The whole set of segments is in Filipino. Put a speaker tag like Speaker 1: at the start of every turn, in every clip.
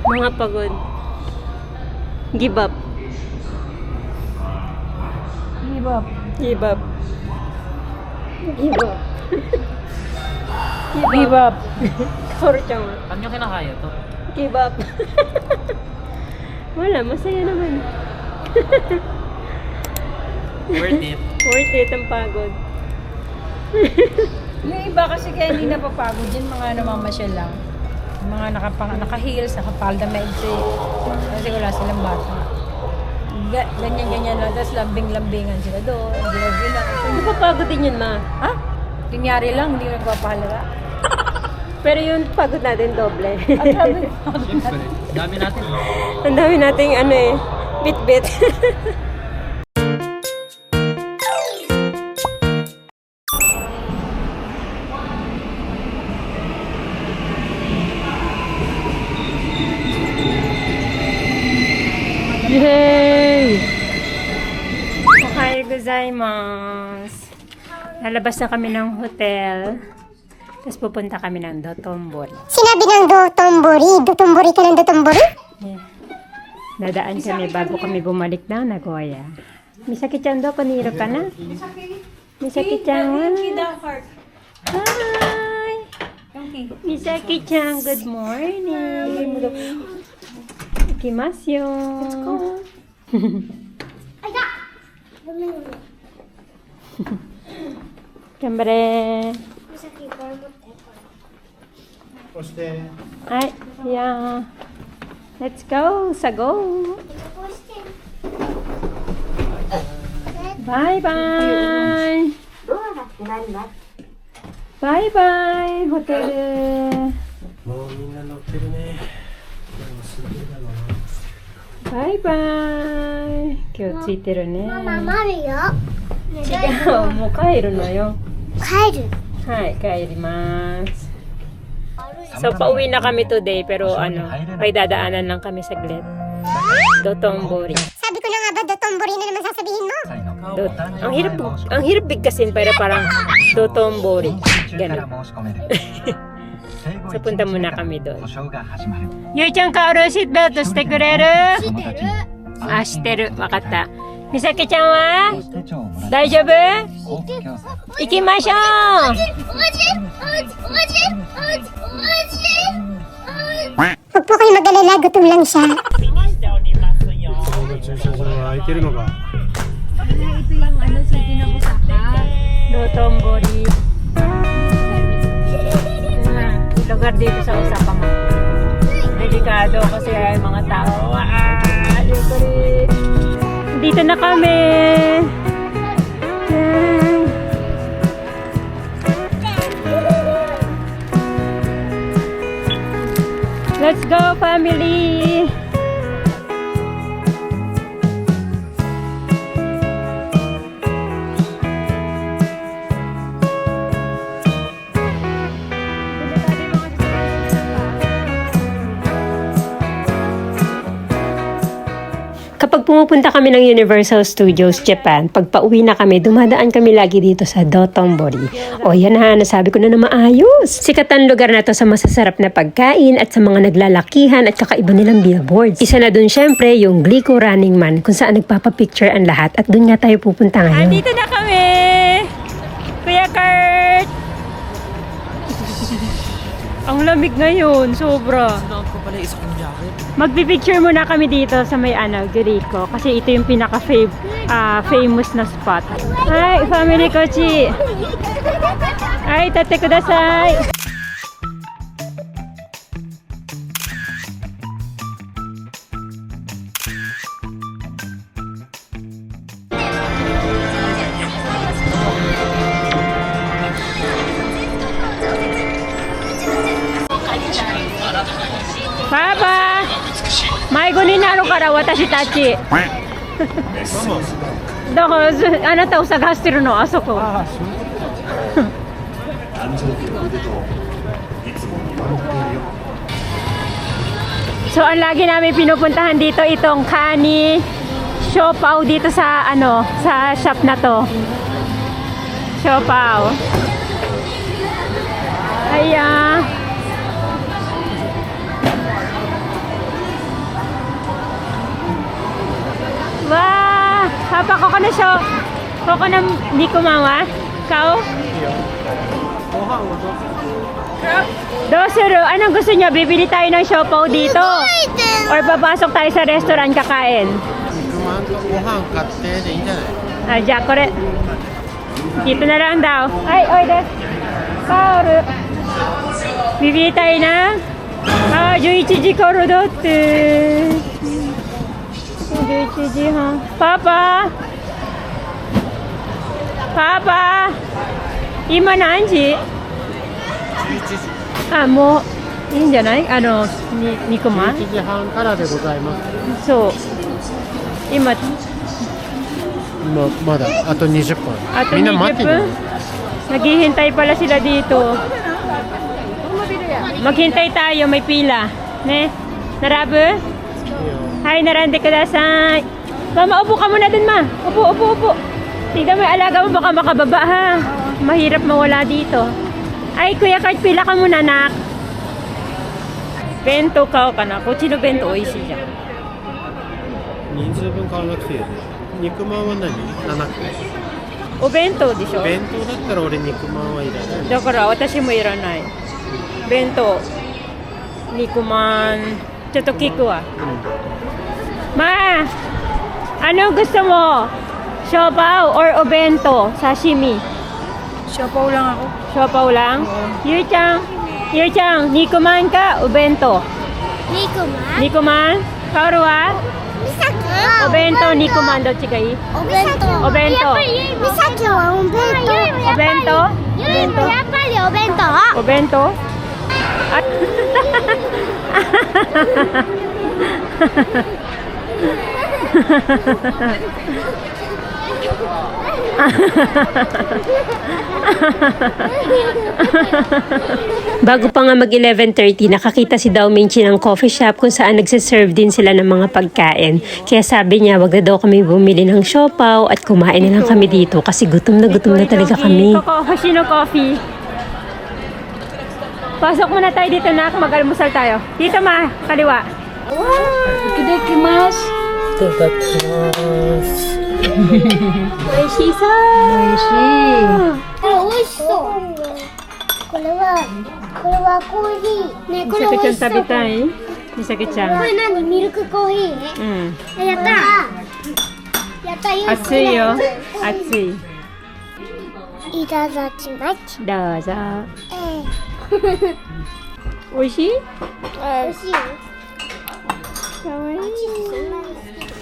Speaker 1: Mga pagod. Give up.
Speaker 2: Give up.
Speaker 1: Give up. Give up.
Speaker 2: Give up.
Speaker 1: Torchang.
Speaker 3: Ano yung kinakaya to?
Speaker 1: Give up. Wala, masaya naman.
Speaker 3: Worth it.
Speaker 1: Worth it ang pagod.
Speaker 2: Yung iba kasi kaya hindi napapagod yun, mga namamasyal lang. Mga naka-heels, nakapalda maigsi. Kasi wala silang bata. Ganyan-ganyan lang, tapos lambing-lambingan sila doon. Gila-gila.
Speaker 1: Napapagod din yun, ma.
Speaker 2: Ha? Kunyari lang, hindi nagpapahalaga.
Speaker 1: Pero yung pagod natin doble.
Speaker 2: Ang sabi,
Speaker 3: Siyempre. Dami natin.
Speaker 1: Ang dami nating ano eh, bit-bit. Yay! Ohayo gozaimasu. Lalabas na kami ng hotel. Tapos pupunta kami ng Dotonbori.
Speaker 4: Sinabi ng Dotonbori. Dotonbori ka ng Dotonbori?
Speaker 1: Yeah. Dadaan kami bago kami bumalik ng Nagoya. Misaki-chan do, paniro ka na? Misaki-chan, hi! Misaki-chan, good morning! Ikimasu! Let's go! Gambare! Hi, yeah. Let's go, sago! Bye-bye! Bye-bye, hotel!
Speaker 5: もうみんな乗ってるね。でもすごいだろうな。
Speaker 1: バイバイ。今日ついてるね。
Speaker 4: ママ、マルよ。
Speaker 1: 違う、もう帰るのよ。
Speaker 4: 帰る。
Speaker 1: はい、帰ります。So, pauwi na kami today, pero ano, may dadaanan lang kami saglit. Dotonbori.
Speaker 4: Sabi ko na nga ba, Dotonbori na naman sasabihin mo?
Speaker 1: Ang hirap bigkasin, pero parang Dotonbori. Ganun. So, punta muna kami doon. Yui-chan, kaoru seatbelt shite kureru? Ah, shiteru. Wakata. Misaki-chan wa? Daijoubu? Ikimashou!
Speaker 4: Huwag po kayo mag-alala, gutom lang siya.
Speaker 5: 駐車場は空いてるのか。
Speaker 2: ito yung ano, city na Osaka.
Speaker 1: Dotonbori. Lugar dito sa Osaka mo. Delikado kasi ay mga tao. Dito na kami. Yay. Let's go, family. Kapag pumupunta kami ng Universal Studios Japan, pag pauwi na kami, dumadaan kami lagi dito sa Dotonbori. O yan na, nasabi ko na maayos. Sikat ang lugar na to sa masasarap na pagkain at sa mga naglalakihan at kakaiba nilang billboards. Isa na dun syempre yung Glico Running Man kung saan nagpapapicture ang lahat at dun nga tayo pupunta ngayon. Andito na kami! Kuya Kurt! Ang lamig ngayon, sobra.
Speaker 3: Sinaot ko pala isa kong jacket.
Speaker 1: Magpipicture muna kami dito sa may Glico kasi ito yung pinaka-famous na spot. Hi, family kochi! Hi, tate kudasai! Papa! 迷子になるから私たち。だからあなたを探してるのあそこ。So ang lagi namin pinupuntahan dito itong Kani Siopao dito sa sa shop na to. Siopao. Ayan. Papa, koko na siya. Koko na nikumawa. Kao?
Speaker 5: ご飯をどうする
Speaker 1: Dosero, anong gusto niyo? Bibili tayo ng siopaw dito? Or papasok tayo sa restaurant kakain?
Speaker 5: 肉まんとご飯買ってでいいんじゃない
Speaker 1: Ah, Jack, kore. Dito na lang daw. Ay, order. Kaoru. Bibili tayo na. 11時からだって。11時半。パパパパ今何時
Speaker 5: 11時
Speaker 1: あ、もういいんじゃない肉まん
Speaker 5: 11時半からでございます
Speaker 1: そう。今、
Speaker 5: まだあと20分
Speaker 1: ato
Speaker 5: みんな待って
Speaker 1: 20
Speaker 5: る
Speaker 1: 分? Naghihintay pala sila dito. Maghintay tayo, may pila. Ne? Narabu? Hi, narande kudasai. Mama, upo ka muna dun, ma. Upo. Tignan mo yung alaga mo, baka makababa, ha. Mahirap mawala dito. Ay, Kuya Kart, pila ka muna, nak. Bento kao ka na. Kochi no bento, oishiiじゃん。
Speaker 5: 人数分買わなくていいよ肉まんは何 ?7 個
Speaker 1: お弁当でしょ
Speaker 5: 弁当だったら俺肉まんはいらない
Speaker 1: だから私もいらない。弁当、肉まん、ちょっと聞くわ。Ma, ano gusto mo? Siopaw or o bento? Sashimi?
Speaker 2: Siopaw lang ako.
Speaker 1: Siopaw lang? Yuri-chan, nikuman ka o bento?
Speaker 4: 肉まん
Speaker 1: Nikuman? Kaoru wa?
Speaker 4: みさき
Speaker 1: O bento, nikuman, do chigai?
Speaker 4: お弁当
Speaker 1: O bento.
Speaker 4: みさきはお弁当
Speaker 1: O bento?
Speaker 4: ゆいもやっぱりお弁当
Speaker 1: O bento? At Bago pa nga mag 11:30, nakakita si Dao Mingchi ng coffee shop kung saan nagsiserve din sila ng mga pagkain. Kaya sabi niya, wag na daw kami bumili ng siopaw at kumain na lang kami dito kasi gutom na talaga kami. Hoshino coffee. Pasok muna tayo dito, nak. Mag-almusal tayo. Dito, ma. Kaliwa. Ikidekimasu.
Speaker 5: いただきます
Speaker 1: おいしそう。
Speaker 4: 美味しそうこれはコーヒーねこれ美味しそう
Speaker 1: 食べたいみさきちゃん。
Speaker 4: これ何ミルクコーヒー
Speaker 1: うん。
Speaker 4: やったゆい
Speaker 1: 熱いよ。熱い。
Speaker 4: いただきます
Speaker 1: どうぞ。おいしい？
Speaker 4: 美味しい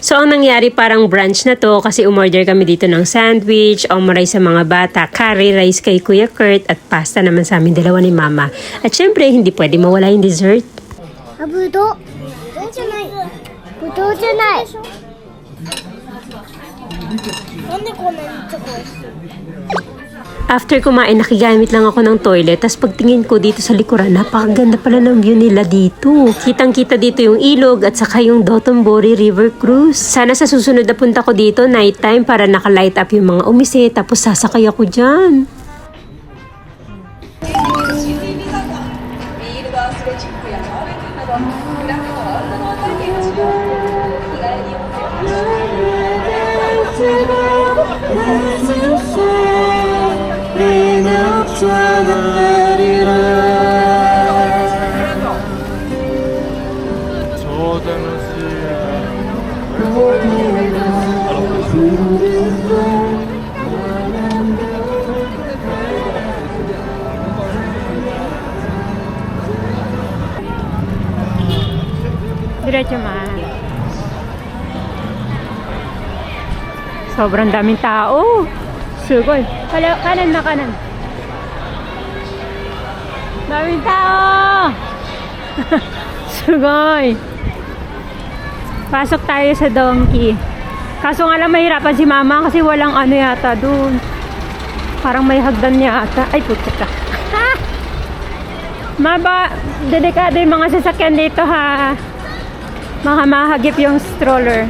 Speaker 1: So, ang nangyari parang brunch na to kasi umorder kami dito ng sandwich, omeray sa mga bata, curry rice kay Kuya Kurt at pasta naman sa amin dalawa ni Mama. At syempre, hindi pwede mawala yung dessert.
Speaker 4: ぶどうじゃないぶどうじゃないなんでこんなにチョコ美味しい
Speaker 1: After kumain, nakigamit lang ako ng toilet. Tapos pagtingin ko dito sa likuran, napakaganda pala ng view nila dito. Kitang-kita dito yung ilog at saka yung Dotonbori River Cruise. Sana sa susunod na punta ko dito, nighttime, para naka-light up yung mga umise. Tapos sasakay ako dyan. Diretso ma. Sobrang daming tao. Sugol. Kanan na kanan. Daming tao. Sugol. Pasok tayo sa donkey. Kaso nga lang mahirapan si Mama kasi walang ano yata dun. Parang may hagdan yata. Ay, putik ka. Maba, delikado yung mga sasakyan dito ha. Mga mahagip yung stroller.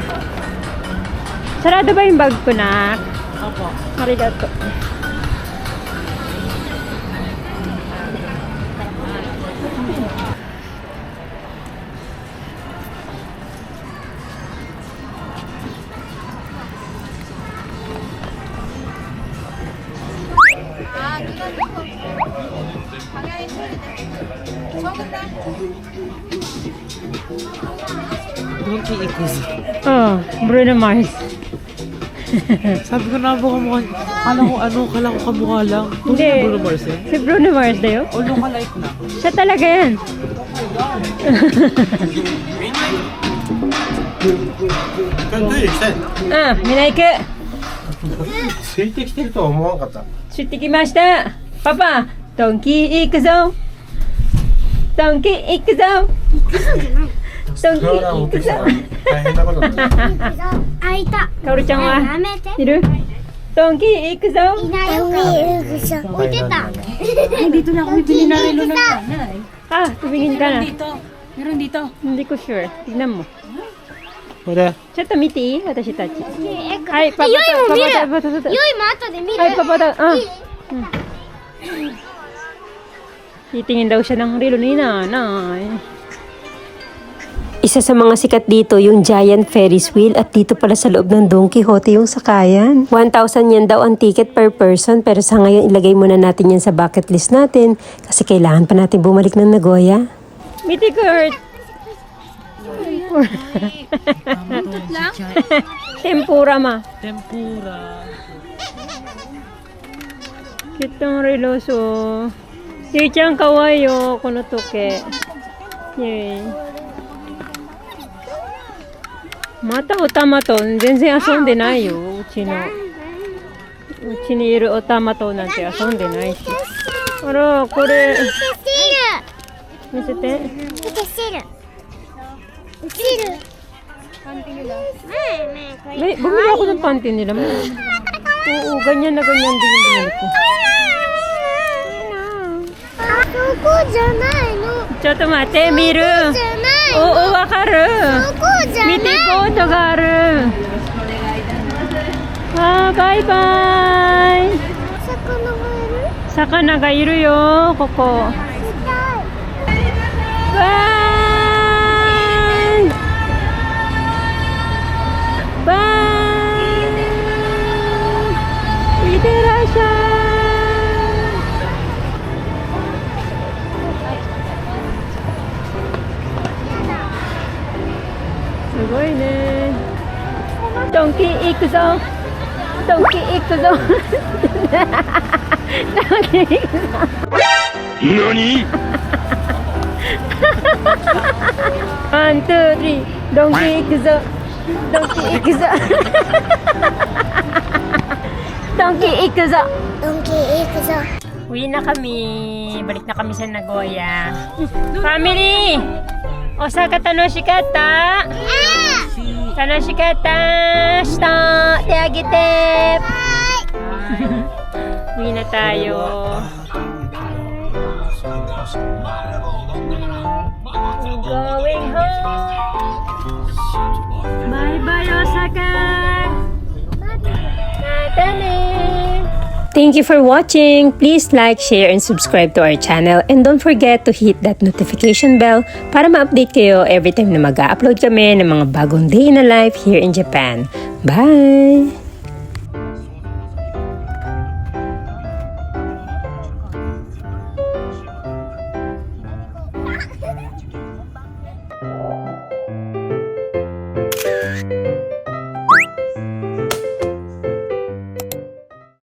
Speaker 1: Sarado ba yung bag ko, nak?
Speaker 3: Opo.
Speaker 1: Arigato.
Speaker 3: Donkey Ikuzo.
Speaker 2: Oh, Bruno Mars.
Speaker 3: Sabi ko na kamukha. Kala ko kamukha lang. Kung
Speaker 2: Hindi.
Speaker 3: Bruno Mars eh.
Speaker 2: Si Bruno Mars na yun?
Speaker 3: O lookalike na.
Speaker 2: Siya talaga yan.
Speaker 5: トイレ行きたいの？
Speaker 2: Ah, Minaike.
Speaker 5: ついてきてるとは思わなかった。
Speaker 2: Shitikimashita. Papa, Donkey ikuzo. Donkey ikuzo.
Speaker 5: スクローラー持ってきたから大変なことになる。
Speaker 4: 開いた。
Speaker 2: Kaoru-chan
Speaker 4: や
Speaker 2: wa?
Speaker 4: めて。
Speaker 2: Iru? Donkey ikuzo.
Speaker 4: いないよ。置いてた。
Speaker 2: Dito na ako bibili na relo ng nanay. Ah, tumingin ka na.
Speaker 3: Meron dito.
Speaker 2: Hindi ko sure. Tignan mo.
Speaker 5: これ
Speaker 2: ちょっと見ていい私たち。はい、パパ
Speaker 4: ゆいも見る。
Speaker 2: パパ
Speaker 4: ゆいも後で見る。
Speaker 2: Ay, papa daw. Ah. Titingin daw siya ng relo ni nanay.
Speaker 1: Isa sa mga sikat dito yung giant Ferris wheel at dito pala sa loob ng Don Quixote yung sakayan. 1,000 yen daw ang ticket per person pero sa ngayon ilagay muna natin yan sa bucket list natin kasi kailangan pa natin bumalik ng Nagoya.
Speaker 2: Miti Kurt. Tempura ma.
Speaker 3: Tempura.
Speaker 2: Cute ng relo so. Yui-chan kawaii yo, kono toke. Yay. Mata otamato, 全然遊んでないよ。うちにいるオタマトなんて遊んでないし。あら、これ、見せて。
Speaker 4: シール。シール。
Speaker 2: Bumili ako ng panty nila. Oo, ganyan na ganyan din yung binili ko.
Speaker 4: そこじゃないの。
Speaker 2: ちょっと待って、見る。
Speaker 4: じゃないの。
Speaker 2: Oo, わかる。
Speaker 4: そこじゃない。
Speaker 2: 見て、コートがある。あー、バイバイ。
Speaker 4: 魚がいる。
Speaker 2: 魚がいるよ、ここ。
Speaker 4: 見たい。
Speaker 2: バイバイ。いってらっしゃい。すごいね。ドンキー行くぞ。ドンキー行くぞ。ドンキー行くぞ。
Speaker 5: 何？
Speaker 2: ワン、ツー、スリー。ドンキー行くぞ。ドンキー行くぞ。ドンキー行くぞ。
Speaker 4: ドンキー行くぞ。
Speaker 2: Uwi na kami. Balik na kami sa Nagoya. Family! Osaka tanoshikatta? Tanoshikatta! Shita! Te agite! Uwi na tayo. Going home! Bye-bye, Osaka! Natane!
Speaker 1: Thank you for watching. Please like, share, and subscribe to our channel. And don't forget to hit that notification bell para ma-update kayo every time na mag-upload kami ng mga bagong day in a life here in Japan. Bye!